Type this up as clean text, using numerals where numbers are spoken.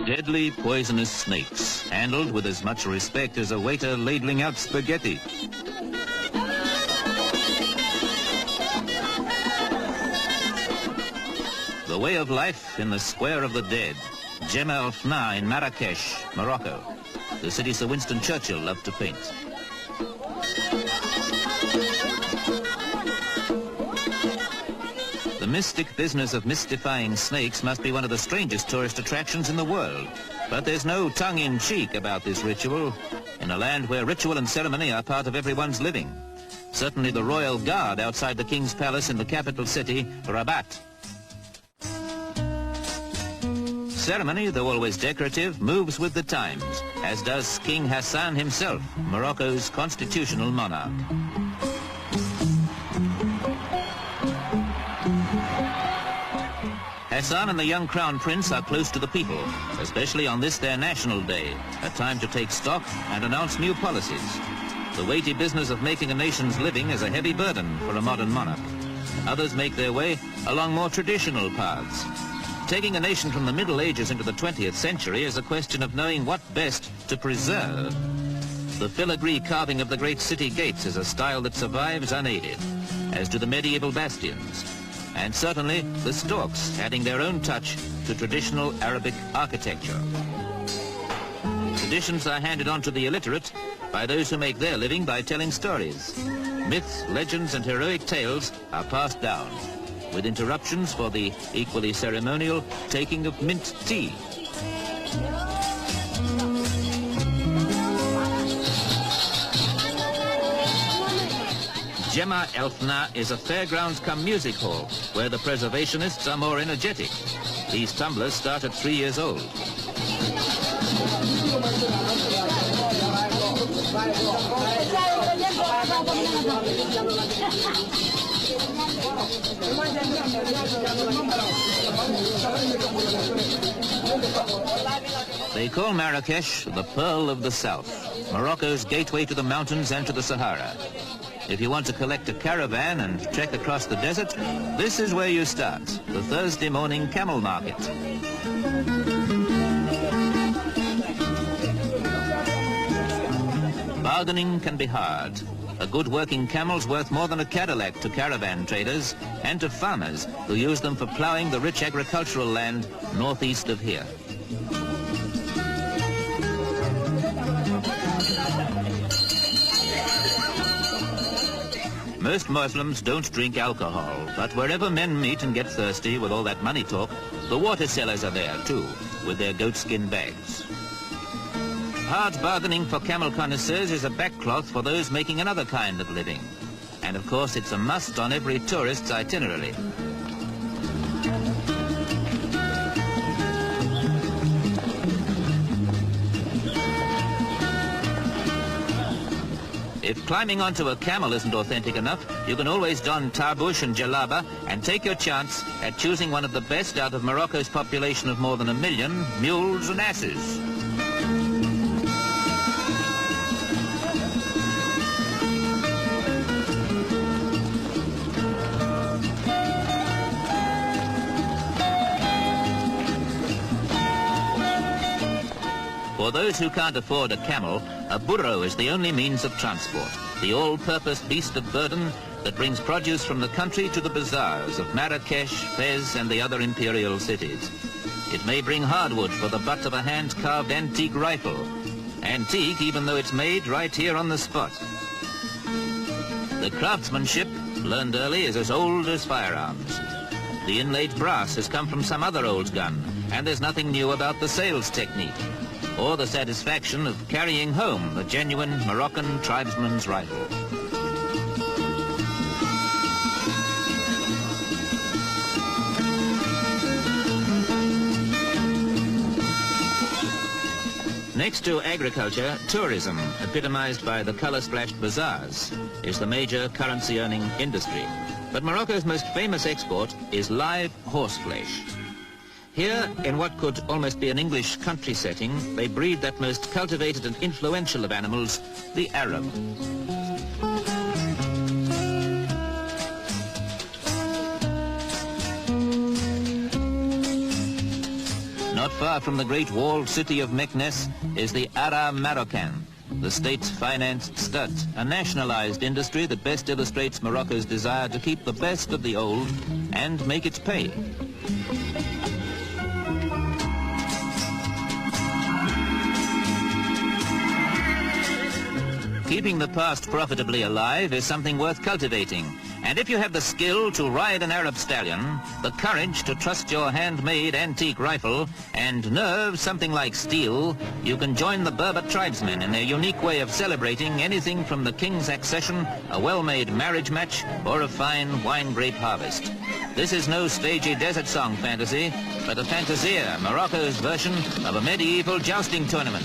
Deadly poisonous snakes, handled with as much respect as a waiter ladling out spaghetti. The way of life in the Square of the Dead, Gemma El Fna in Marrakesh, Morocco, the city Sir Winston Churchill loved to paint. The mystic business of mystifying snakes must be one of the strangest tourist attractions in the world. But there's no tongue-in-cheek about this ritual in a land where ritual and ceremony are part of everyone's living. Certainly the royal guard outside the king's palace in the capital city, Rabat. Ceremony, though always decorative, moves with the times, as does King Hassan himself, Morocco's constitutional monarch. Hassan and the young crown prince are close to the people, especially on this their national day, a time to take stock and announce new policies. The weighty business of making a nation's living is a heavy burden for a modern monarch. Others make their way along more traditional paths. Taking a nation from the Middle Ages into the 20th century is a question of knowing what best to preserve. The filigree carving of the great city gates is a style that survives unaided, as do the medieval bastions. And certainly the storks adding their own touch to traditional Arabic architecture. Traditions are handed on to the illiterate by those who make their living by telling stories. Myths, legends and heroic tales are passed down, with interruptions for the equally ceremonial taking of mint tea. Gemma El Fna is a fairgrounds cum music hall where the preservationists are more energetic. These tumblers start at 3 years old. They call Marrakesh the Pearl of the South, Morocco's gateway to the mountains and to the Sahara. If you want to collect a caravan and trek across the desert, this is where you start, the Thursday morning camel market. Bargaining can be hard. A good working camel's worth more than a Cadillac to caravan traders and to farmers who use them for ploughing the rich agricultural land northeast of here. Most Muslims don't drink alcohol, but wherever men meet and get thirsty with all that money talk, the water sellers are there too, with their goatskin bags. Hard bargaining for camel connoisseurs is a backcloth for those making another kind of living. And of course it's a must on every tourist's itinerary. If climbing onto a camel isn't authentic enough, you can always don tarbush and jalaba and take your chance at choosing one of the best out of Morocco's population of more than 1 million, mules and asses. For those who can't afford a camel, a burro is the only means of transport, the all-purpose beast of burden that brings produce from the country to the bazaars of Marrakesh, Fez and the other imperial cities. It may bring hardwood for the butt of a hand-carved antique rifle. Antique even though it's made right here on the spot. The craftsmanship, learned early, is as old as firearms. The inlaid brass has come from some other old gun, and there's nothing new about the sales technique, or the satisfaction of carrying home the genuine Moroccan tribesman's rifle. Next to agriculture, tourism, epitomized by the color-splashed bazaars, is the major currency-earning industry. But Morocco's most famous export is live horseflesh. Here, in what could almost be an English country setting, they breed that most cultivated and influential of animals, the Arab. Not far from the great walled city of Meknes is the Ara Marocan, the state's financed stud, a nationalized industry that best illustrates Morocco's desire to keep the best of the old and make it pay. Keeping the past profitably alive is something worth cultivating. And if you have the skill to ride an Arab stallion, the courage to trust your handmade antique rifle, and nerve something like steel, you can join the Berber tribesmen in their unique way of celebrating anything from the king's accession, a well-made marriage match, or a fine wine grape harvest. This is no stagey desert song fantasy, but a fantasia, Morocco's version of a medieval jousting tournament.